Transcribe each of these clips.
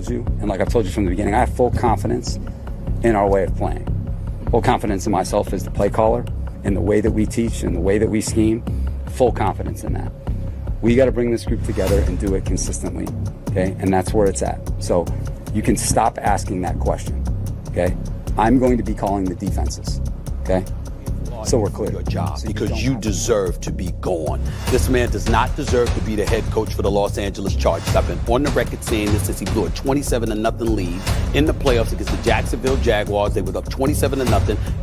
told you, and like I've told you from the beginning, I have full confidence in our way of playing. Full confidence in myself as the play caller, in the way that we teach, and the way that we scheme. Full confidence in that. We got to bring this group together and do it consistently, okay? And that's where it's at. So you can stop asking that question, okay? I'm going to be calling the defenses, okay? So we're clear. Your job, because you deserve to be gone. This man does not deserve to be the head coach for the Los Angeles Chargers. I've been on the record saying this since he blew a 27-0 lead in the playoffs against the Jacksonville Jaguars. They were up 27-0,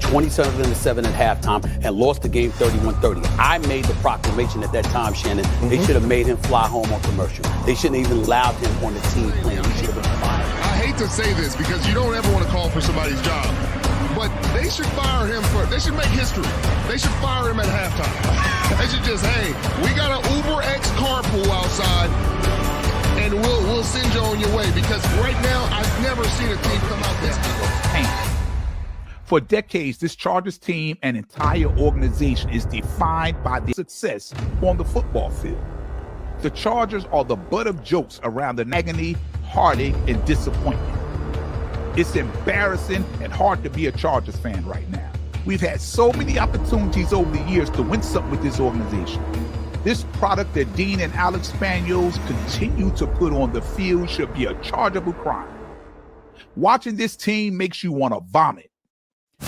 27-7 at halftime, and lost the game 31-30. I made the proclamation at that time, Shannon. They should have made him fly home on commercial. They shouldn't even allowed him on the team plan. He should have been fired. I hate to say this because you don't ever want to call for somebody's job. But they should fire him they should make history. They should fire him at halftime. They should just, hey, we got an Uber X carpool outside, and we'll send you on your way. Because right now, I've never seen a team come out this close. For decades, this Chargers team and entire organization is defined by their success on the football field. The Chargers are the butt of jokes around the agony, heartache, and disappointment. It's embarrassing and hard to be a Chargers fan right now. We've had so many opportunities over the years to win something with this organization. This product that Dean and Alex Spaniels continue to put on the field should be a chargeable crime. Watching this team makes you want to vomit.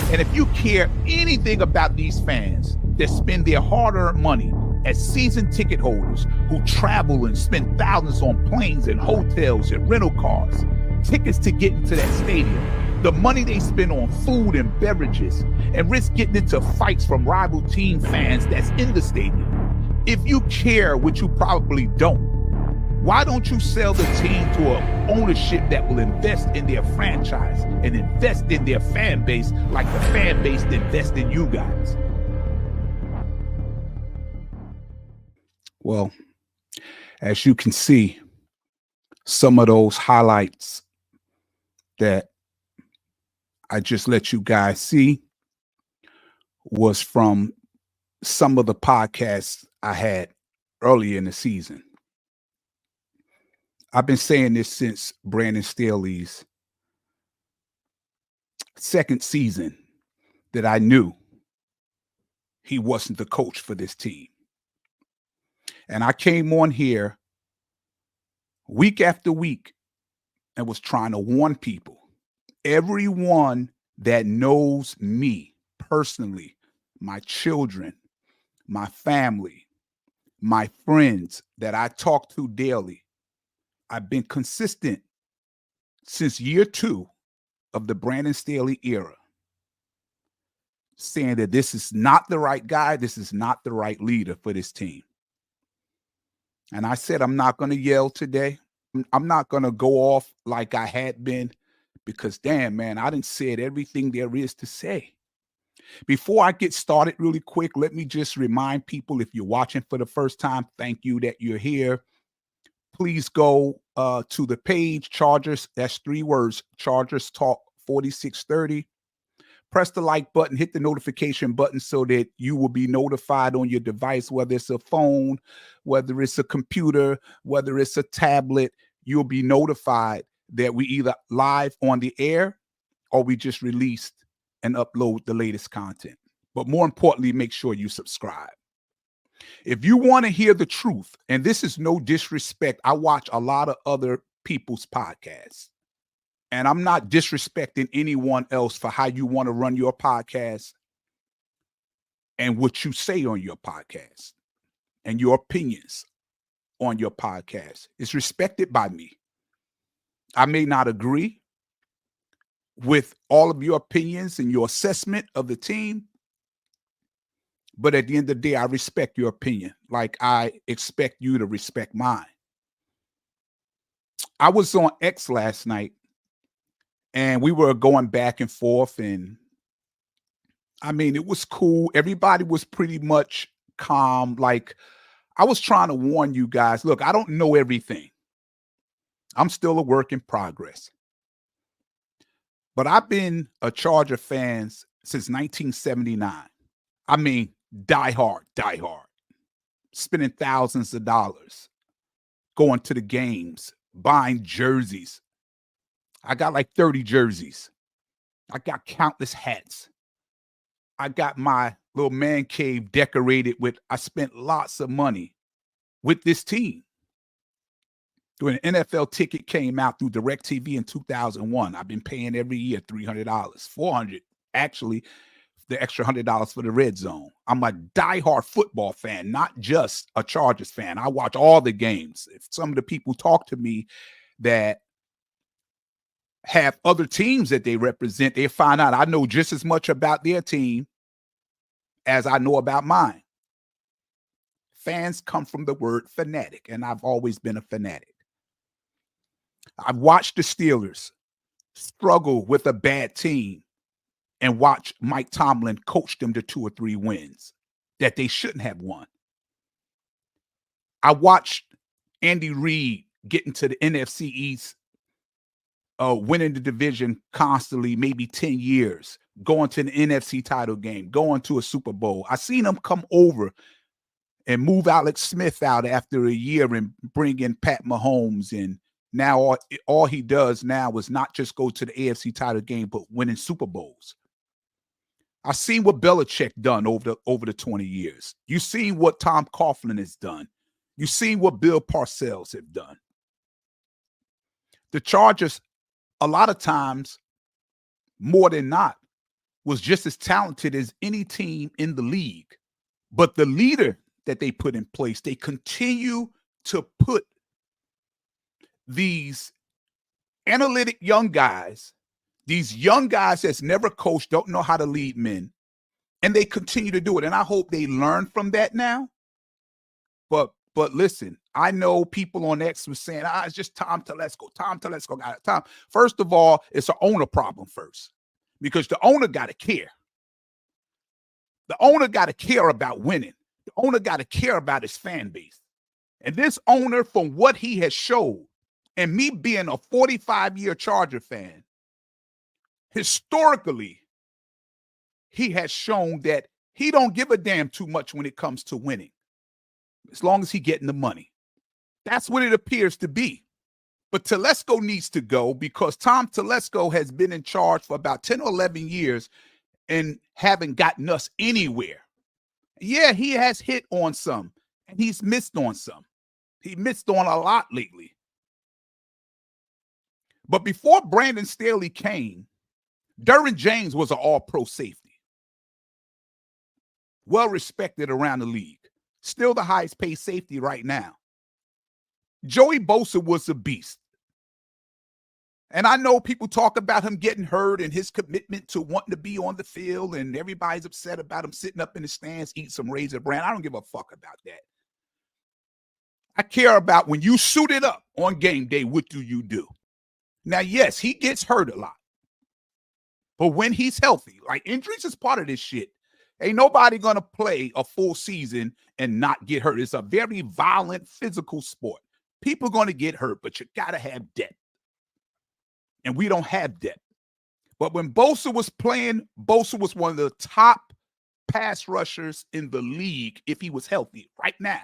And if you care anything about these fans that spend their hard-earned money as season ticket holders who travel and spend thousands on planes and hotels and rental cars, tickets to get into that stadium, the money they spend on food and beverages, and risk getting into fights from rival team fans that's in the stadium. If you care, which you probably don't, why don't you sell the team to an ownership that will invest in their franchise and invest in their fan base like the fan base that invests in you guys? Well, as you can see, some of those highlights that I just let you guys see was from some of the podcasts I had earlier in the season. I've been saying this since Brandon Staley's second season that I knew he wasn't the coach for this team. And I came on here week after week and was trying to warn people. Everyone that knows me personally, my children, my family, my friends that I talk to daily, I've been consistent since year 2 of the Brandon Staley era, saying that this is not the right guy, this is not the right leader for this team. And I said, I'm not going to yell today. I'm not going to go off like I had been, because damn, man, I done said everything there is to say. Before I get started really quick, let me just remind people, if you're watching for the first time, thank you that you're here. Please go to the page, Chargers, that's 3 words, Chargers Talk 4630. Press the like button, hit the notification button so that you will be notified on your device, whether it's a phone, whether it's a computer, whether it's a tablet. You'll be notified that we either live on the air or we just released and upload the latest content. But more importantly, make sure you subscribe. If you want to hear the truth, and this is no disrespect, I watch a lot of other people's podcasts. And I'm not disrespecting anyone else for how you want to run your podcast and what you say on your podcast and your opinions on your podcast. It's respected by me. I may not agree with all of your opinions and your assessment of the team, but at the end of the day, I respect your opinion like I expect you to respect mine. I was on X last night, and we were going back and forth, and I mean, it was cool. Everybody was pretty much calm. Like, I was trying to warn you guys, look, I don't know everything. I'm still a work in progress. But I've been a Charger fan since 1979. I mean, die hard, spending thousands of dollars, going to the games, buying jerseys, I got like 30 jerseys. I got countless hats. I got my little man cave decorated with, I spent lots of money with this team. When an NFL ticket came out through DirecTV in 2001, I've been paying every year $300, $400, actually, the extra $100 for the red zone. I'm a diehard football fan, not just a Chargers fan. I watch all the games. If some of the people talk to me that have other teams that they represent, they find out I know just as much about their team as I know about mine. Fans come from the word fanatic, and I've always been a fanatic. I've watched the Steelers struggle with a bad team and watch Mike Tomlin coach them to 2 or 3 wins that they shouldn't have won. I watched Andy Reid get into the NFC East, winning the division constantly, maybe 10 years, going to the NFC title game, going to a Super Bowl. I seen him come over and move Alex Smith out after a year and bring in Pat Mahomes. And now all he does now is not just go to the AFC title game, but winning Super Bowls. I've seen what Belichick done over the 20 years. You've seen what Tom Coughlin has done. You've seen what Bill Parcells have done. The Chargers, a lot of times, more than not, was just as talented as any team in the league. But the leader that they put in place, they continue to put these analytic young guys, these young guys that's never coached, don't know how to lead men, and they continue to do it. And I hope they learn from that now. But listen, I know people on X was saying, it's just Tom Telesco. Tom Telesco got it. Tom, first of all, it's an owner problem first, because the owner got to care. The owner got to care about winning. The owner got to care about his fan base. And this owner, from what he has showed, and me being a 45-year Charger fan, historically, he has shown that he don't give a damn too much when it comes to winning, as long as he getting the money. That's what it appears to be. But Telesco needs to go, because Tom Telesco has been in charge for about 10 or 11 years and haven't gotten us anywhere. Yeah, he has hit on some, and he's missed on some. He missed on a lot lately. But before Brandon Staley came, Derwin James was an all-pro safety. Well-respected around the league. Still the highest paid safety right now. Joey Bosa was a beast. And I know people talk about him getting hurt and his commitment to wanting to be on the field, and everybody's upset about him sitting up in the stands, eating some Razor Brand. I don't give a fuck about that. I care about when you suit it up on game day, what do you do? Now, yes, he gets hurt a lot. But when he's healthy, like, injuries is part of this shit. Ain't nobody going to play a full season and not get hurt. It's a very violent, physical sport. People are going to get hurt, but you got to have depth. And we don't have depth. But when Bosa was playing, Bosa was one of the top pass rushers in the league if he was healthy right now.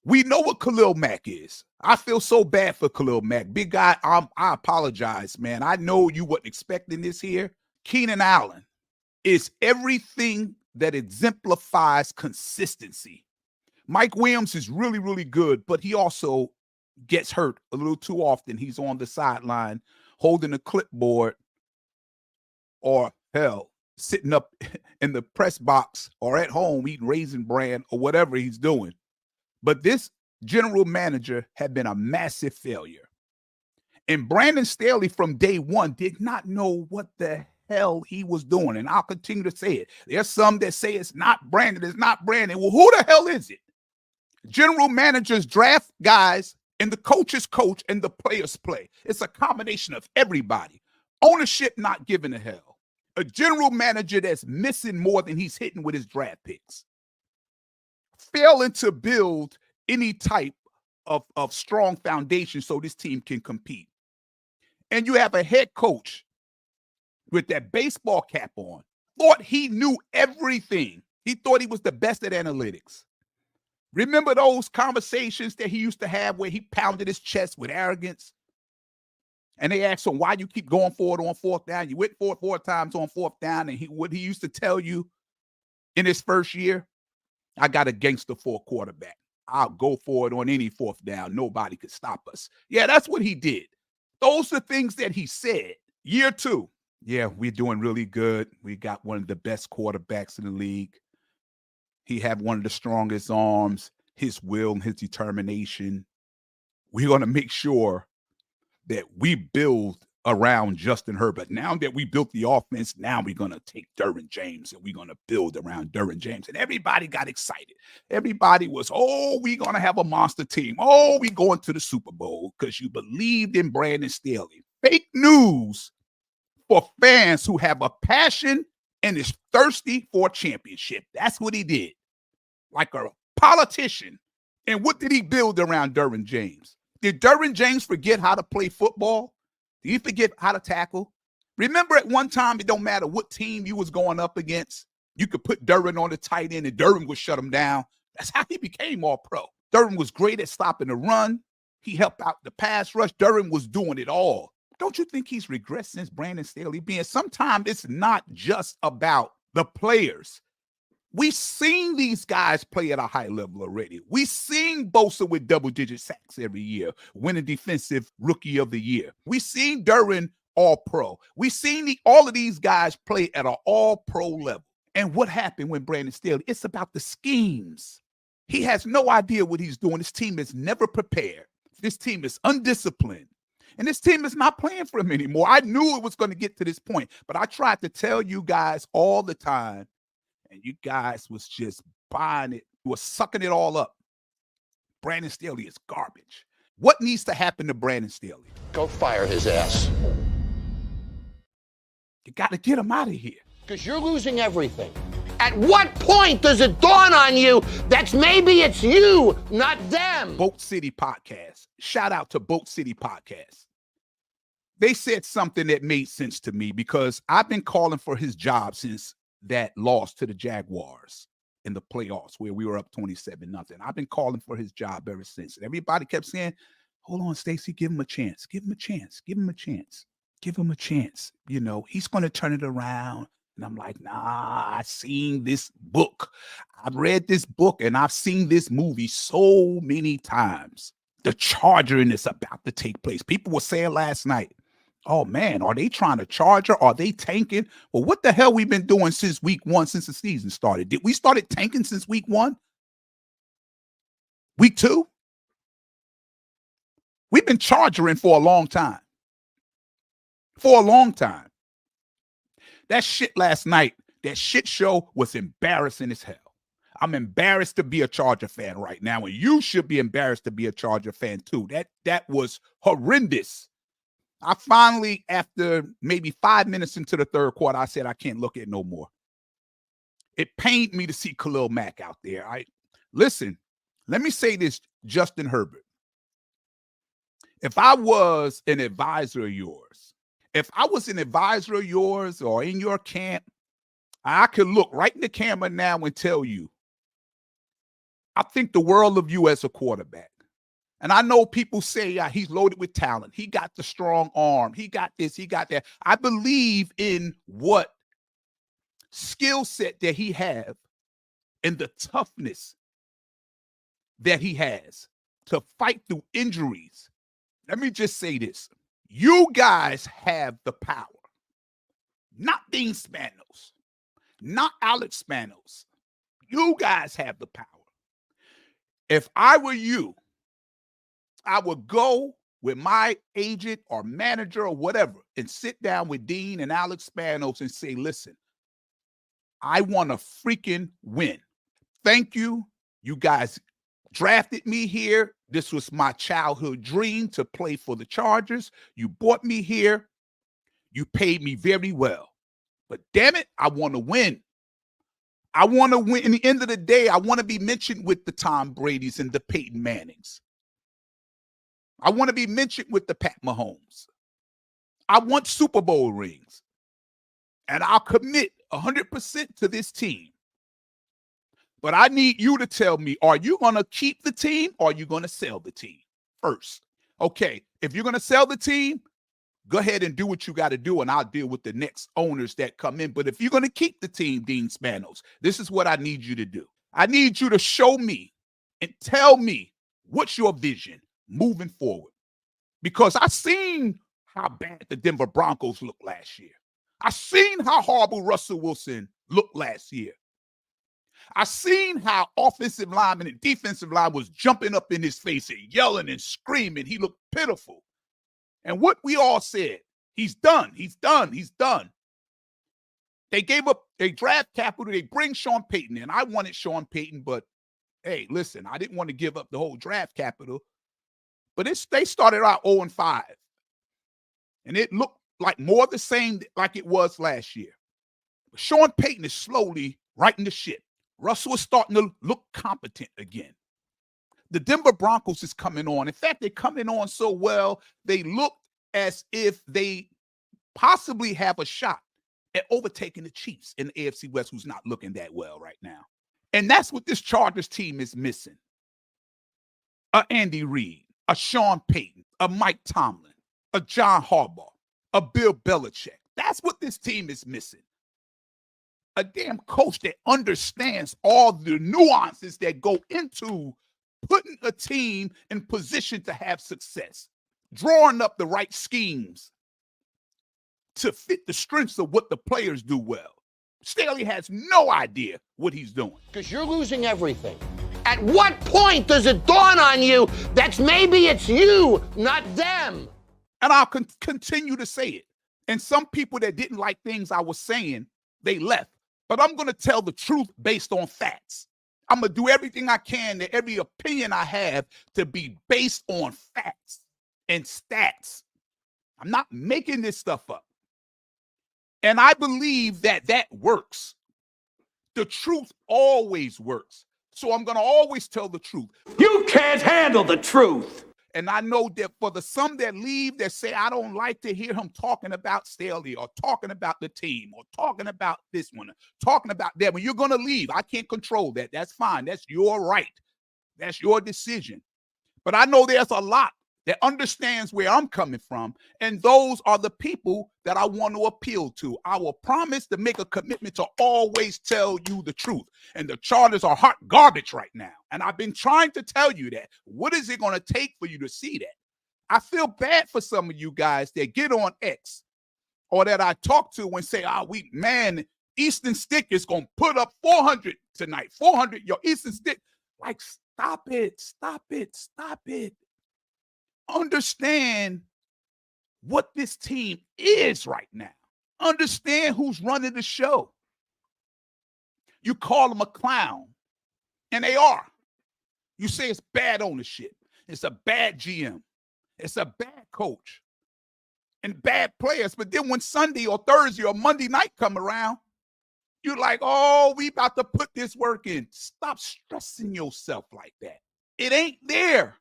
We know what Khalil Mack is. I feel so bad for Khalil Mack. Big guy, I apologize, man. I know you weren't expecting this here. Keenan Allen is everything that exemplifies consistency. Mike Williams is really, really good, but he also gets hurt a little too often. He's on the sideline holding a clipboard, or hell, sitting up in the press box or at home eating Raisin Bran or whatever he's doing. But this general manager had been a massive failure. And Brandon Staley from day one did not know what the hell he was doing. And I'll continue to say it. There's some that say it's not Brandon. It's not Brandon. Well, who the hell is it? General managers draft guys, and the coaches coach, and the players play. It's a combination of everybody. Ownership not giving a hell. A general manager that's missing more than he's hitting with his draft picks. Failing to build any type of strong foundation so this team can compete. And you have a head coach with that baseball cap on, thought he knew everything. He thought he was the best at analytics. Remember those conversations that he used to have where he pounded his chest with arrogance? And they asked him, why you keep going for it on fourth down? You went for it 4 times on fourth down. And what he used to tell you in his first year, I got a gangster for a quarterback. I'll go for it on any fourth down. Nobody could stop us. Yeah, that's what he did. Those are things that he said. Year 2. Yeah, we're doing really good. We got one of the best quarterbacks in the league. He had one of the strongest arms, his will and his determination. We're going to make sure that we build around Justin Herbert. Now that we built the offense, now we're going to take Derwin James and we're going to build around Derwin James. And everybody got excited. Everybody was, oh, we're going to have a monster team. Oh, we going to the Super Bowl because you believed in Brandon Staley. Fake news for fans who have a passion and is thirsty for a championship. That's what he did. Like a politician. And what did he build around Derwin James? Did Derwin James forget how to play football? Did he forget how to tackle? Remember at one time, it don't matter what team you was going up against, you could put Derwin on the tight end and Derwin would shut him down. That's how he became all pro. Derwin was great at stopping the run. He helped out the pass rush. Derwin was doing it all. Don't you think he's regressed since Brandon Staley being? Sometimes it's not just about the players. We've seen these guys play at a high level already. We've seen Bosa with double-digit sacks every year, winning Defensive Rookie of the Year. We've seen Derwin all-pro. We've seen all of these guys play at an all-pro level. And what happened when Brandon Staley? It's about the schemes. He has no idea what he's doing. This team is never prepared. This team is undisciplined. And this team is not playing for him anymore. I knew it was going to get to this point, but I tried to tell you guys all the time, and you guys was just buying it. You were sucking it all up. Brandon Staley is garbage. What needs to happen to Brandon Staley? Go fire his ass. You got to get him out of here. Because you're losing everything. At what point does it dawn on you that maybe it's you, not them? Boat City Podcast. Shout out to Boat City Podcast. They said something that made sense to me because I've been calling for his job since that loss to the Jaguars in the playoffs where we were up 27-0. I've been calling for his job ever since. And everybody kept saying, hold on, Stacey, give him a chance. Give him a chance. Give him a chance. Give him a chance. You know, he's going to turn it around. And I'm like, nah, I've seen this book. I've read this book and I've seen this movie so many times. The charging is about to take place. People were saying last night, oh man, are they trying to charge her? Are they tanking? Well, what the hell we've been doing since week 1, since the season started? Did we started tanking since week 1? Week 2? We've been charging for a long time. For a long time. That shit last night, that shit show was embarrassing as hell. I'm embarrassed to be a Charger fan right now, and you should be embarrassed to be a Charger fan too. That was horrendous. I finally, after maybe 5 minutes into the third quarter, I said, I can't look at it no more. It pained me to see Khalil Mack out there. Listen, let me say this, Justin Herbert. If I was an advisor of yours, or in your camp, I could look right in the camera now and tell you, I think the world of you as a quarterback. And I know people say he's loaded with talent. He got the strong arm. He got this, he got that. I believe in what skill set that he have and the toughness that he has to fight through injuries. Let me just say this. You guys have the power. Not Dean Spanos. Not Alex Spanos. You guys have the power. If I were you, I would go with my agent or manager or whatever and sit down with Dean and Alex Spanos and say, listen, I want to freaking win. Thank you. You guys drafted me here. This was my childhood dream to play for the Chargers. You brought me here. You paid me very well. But damn it, I want to win. I want to win. In the end of the day, I want to be mentioned with the Tom Brady's and the Peyton Mannings. I want to be mentioned with the Pat Mahomes. I want Super Bowl rings. And I'll commit 100% to this team. But I need you to tell me, are you going to keep the team or are you going to sell the team first? Okay, if you're going to sell the team, Go ahead and do what you got to do, and I'll deal with the next owners that come in. But if you're going to keep the team, Dean Spanos, this is what I need you to do. I need you to show me and tell me what's your vision moving forward. Because I seen how bad the Denver Broncos looked last year. I seen how horrible Russell Wilson looked last year. I seen how offensive linemen and defensive line was jumping up in his face and yelling and screaming. He looked pitiful. And what we all said, he's done, he's done, he's done. They gave up, they draft capital, they bring Sean Payton in. I wanted Sean Payton, but hey, listen, I didn't want to give up the whole draft capital. But they started out 0-5. And it looked like more the same like it was last year. But Sean Payton is slowly righting the ship. Russell is starting to look competent again. The Denver Broncos is coming on. In fact, they're coming on so well, they look as if they possibly have a shot at overtaking the Chiefs in the AFC West, who's not looking that well right now. And that's what this Chargers team is missing. A Andy Reid, a Sean Payton, a Mike Tomlin, a John Harbaugh, a Bill Belichick. That's what this team is missing. A damn coach that understands all the nuances that go into putting a team in position to have success, drawing up the right schemes to fit the strengths of what the players do well. Staley has no idea what he's doing. Because you're losing everything. At what point does it dawn on you that maybe it's you, not them? And I'll continue to say it. And some people that didn't like things I was saying, they left. But I'm going to tell the truth based on facts. I'm going to do everything I can, to every opinion I have, to be based on facts and stats. I'm not making this stuff up. And I believe that that works. The truth always works. So I'm going to always tell the truth. You can't handle the truth. And I know that for the some that leave that say, I don't like to hear him talking about Staley or talking about the team or talking about this one, talking about that. When you're going to leave, I can't control that. That's fine. That's your right. That's your decision. But I know there's a lot that understands where I'm coming from. And those are the people that I want to appeal to. I will promise to make a commitment to always tell you the truth. And the Chargers are hot garbage right now. And I've been trying to tell you that. What is it going to take for you to see that? I feel bad for some of you guys that get on X or that I talk to and say, Easton Stick is going to put up 400 tonight. 400, your Easton Stick. Like, stop it, stop it, stop it. Understand what this team is right now. Understand who's running the show. You call them a clown, and they are. You say it's bad ownership. It's a bad GM. It's a bad coach and bad players. But then when Sunday or Thursday or Monday night come around, you're like, oh, we about to put this work in. Stop stressing yourself like that. It ain't there.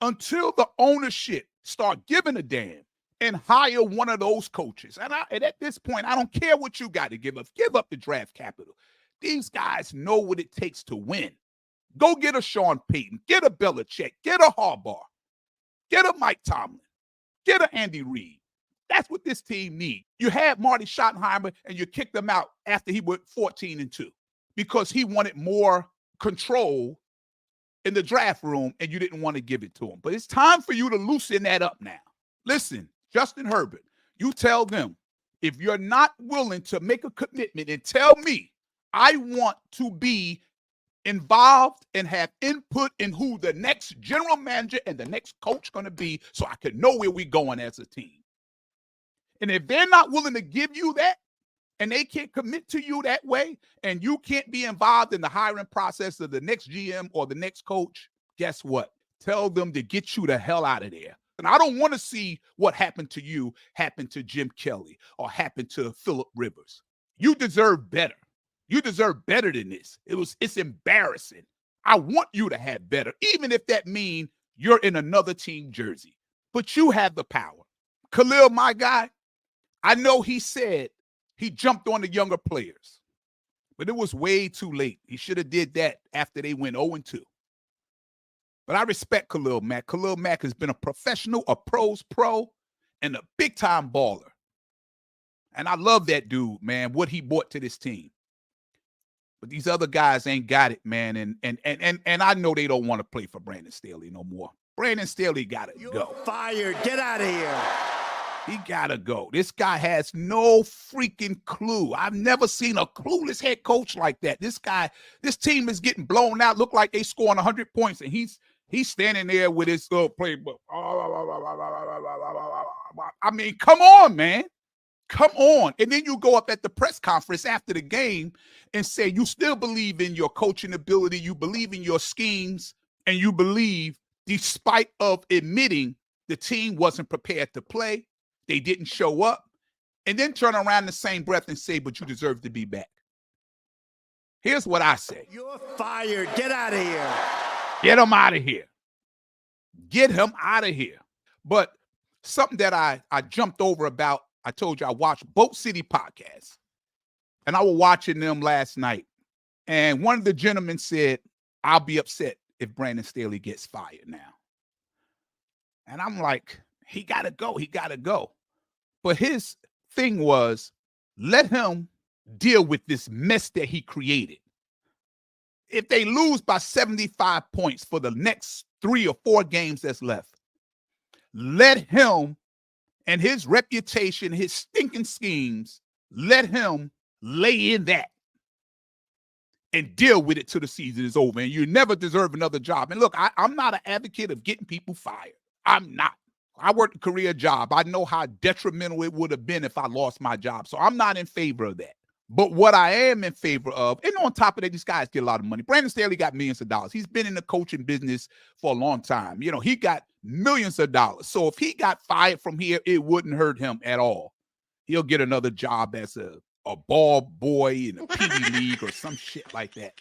Until the ownership start giving a damn and hire one of those coaches. And at this point, I don't care what you got to give up. Give up the draft capital. These guys know what it takes to win. Go get a Sean Payton, get a Belichick, get a Harbaugh, get a Mike Tomlin, get a Andy Reid. That's what this team needs. You had Marty Schottenheimer and you kicked him out after he went 14-2 because he wanted more control in the draft room, and you didn't want to give it to him. But it's time for you to loosen that up now. Listen, Justin Herbert, you tell them, if you're not willing to make a commitment and tell me, I want to be involved and have input in who the next general manager and the next coach going to be so I can know where we're going as a team. And if they're not willing to give you that, and they can't commit to you that way, and you can't be involved in the hiring process of the next GM or the next coach, guess what? Tell them to get you the hell out of there. And I don't want to see what happened to you happen to Jim Kelly or happen to Phillip Rivers. You deserve better. You deserve better than this. It's embarrassing. I want you to have better, even if that means you're in another team jersey. But you have the power. Khalil, my guy, I know he said he jumped on the younger players, but it was way too late. He should have did that after they went 0-2. But I respect Khalil Mack. Khalil Mack has been a professional, a pro's pro, and a big-time baller. And I love that dude, man, what he brought to this team. But these other guys ain't got it, man. And I know they don't want to play for Brandon Staley no more. Brandon Staley got to go. Fired. Get out of here. He got to go. This guy has no freaking clue. I've never seen a clueless head coach like that. This team is getting blown out. Look like they scoring 100 points, and he's standing there with his playbook. I mean, come on, man. Come on. And then you go up at the press conference after the game and say you still believe in your coaching ability, you believe in your schemes, and you believe, despite of admitting the team wasn't prepared to play, they didn't show up, and then turn around in the same breath and say, but you deserve to be back. Here's what I say. You're fired. Get out of here. Get him out of here. Get him out of here. But something that I jumped over about, I told you I watched Boat City podcasts, and I was watching them last night. And one of the gentlemen said, I'll be upset if Brandon Staley gets fired now. And I'm like, he got to go. He got to go. But his thing was, let him deal with this mess that he created. If they lose by 75 points for the next 3 or 4 games that's left, let him and his reputation, his stinking schemes, let him lay in that and deal with it till the season is over. And you never deserve another job. And look, I'm not an advocate of getting people fired. I'm not. I worked a career job. I know how detrimental it would have been if I lost my job. So I'm not in favor of that. But what I am in favor of, and on top of that, these guys get a lot of money. Brandon Staley got millions of dollars. He's been in the coaching business for a long time. You know, he got millions of dollars. So if he got fired from here, it wouldn't hurt him at all. He'll get another job as a ball boy in a PB league or some shit like that.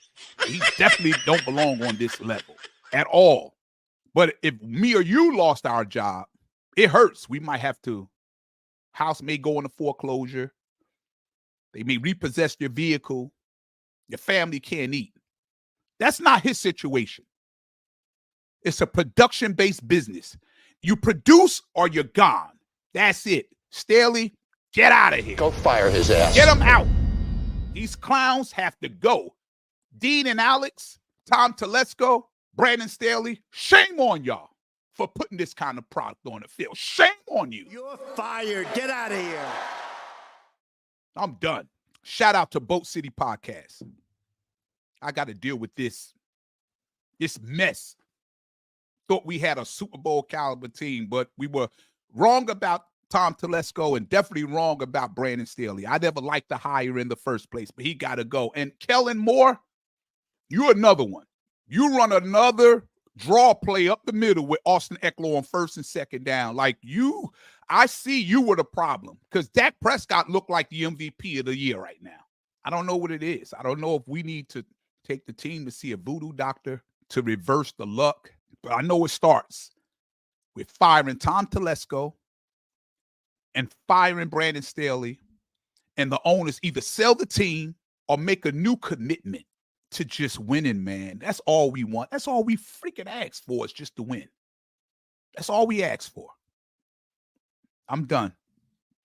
He definitely don't belong on this level at all. But if me or you lost our job, it hurts. We might have to, house may go into foreclosure. They may repossess your vehicle. Your family can't eat. That's not his situation. It's a production-based business. You produce or you're gone. That's it. Staley, get out of here. Go fire his ass. Get him out. These clowns have to go. Dean and Alex, Tom Telesco, Brandon Staley, shame on y'all for putting this kind of product on the field. Shame on you. You're fired. Get out of here. I'm done. Shout out to Boat City Podcast. I got to deal with this mess. Thought we had a Super Bowl caliber team, but we were wrong about Tom Telesco and definitely wrong about Brandon Staley. I never liked the hire in the first place, but he got to go. And Kellen Moore, you're another one. You run another draw play up the middle with Austin Eckler on first and second down. Like you, I see you were the problem because Dak Prescott looked like the MVP of the year right now. I don't know what it is. I don't know if we need to take the team to see a voodoo doctor to reverse the luck, but I know it starts with firing Tom Telesco and firing Brandon Staley, and the owners either sell the team or make a new commitment to just winning, man. That's all we want. That's all we freaking ask for is just to win. That's all we ask for. I'm done.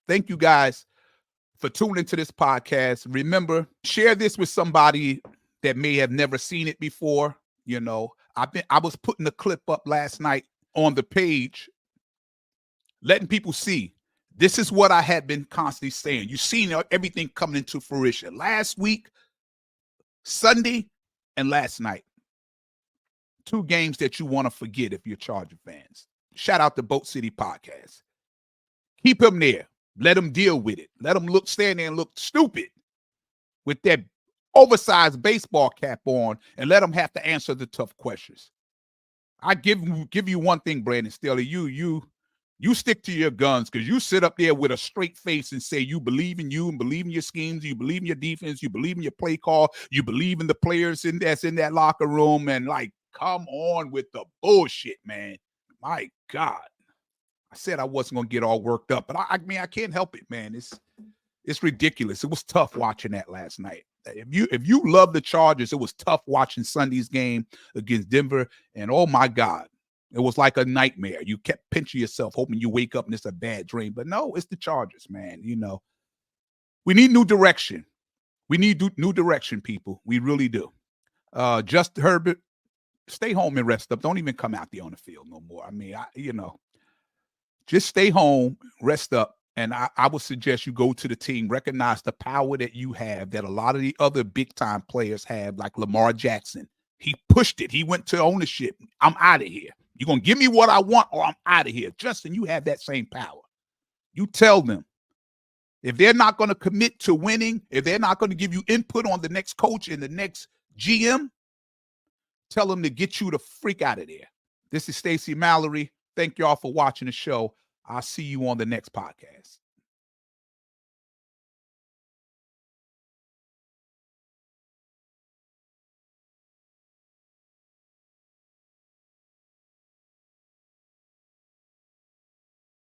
Thank you guys for tuning into this podcast. Remember, share this with somebody that may have never seen it before. You know, I was putting a clip up last night on the page, letting people see this is what I had been constantly saying. You've seen everything coming into fruition. Last week, Sunday, and last night. 2 games that you want to forget if you're Charger fans. Shout out to Boat City Podcast. Keep him there. Let him deal with it. Let him stand there and look stupid with that oversized baseball cap on, and let him have to answer the tough questions. I give you one thing, Brandon Staley. You stick to your guns because you sit up there with a straight face and say you believe in you and believe in your schemes, you believe in your defense, you believe in your play call, you believe in the players that's in that locker room, and like, come on with the bullshit, man. My God. I said I wasn't going to get all worked up, but I mean, I can't help it, man. It's ridiculous. It was tough watching that last night. If you love the Chargers, it was tough watching Sunday's game against Denver, and oh my God, It was like a nightmare. You kept pinching yourself, hoping you wake up and it's a bad dream. But no, it's the Chargers, man. You know, we need new direction. We need new direction, people. We really do. Just Herbert, stay home and rest up. Don't even come out there on the field no more. I mean, just stay home, rest up. And I would suggest you go to the team, recognize the power that you have, that a lot of the other big-time players have, like Lamar Jackson. He pushed it. He went to ownership. I'm out of here. You're going to give me what I want or I'm out of here. Justin, you have that same power. You tell them. If they're not going to commit to winning, if they're not going to give you input on the next coach and the next GM, tell them to get you the freak out of there. This is Stacey Mallory. Thank y'all for watching the show. I'll see you on the next podcast.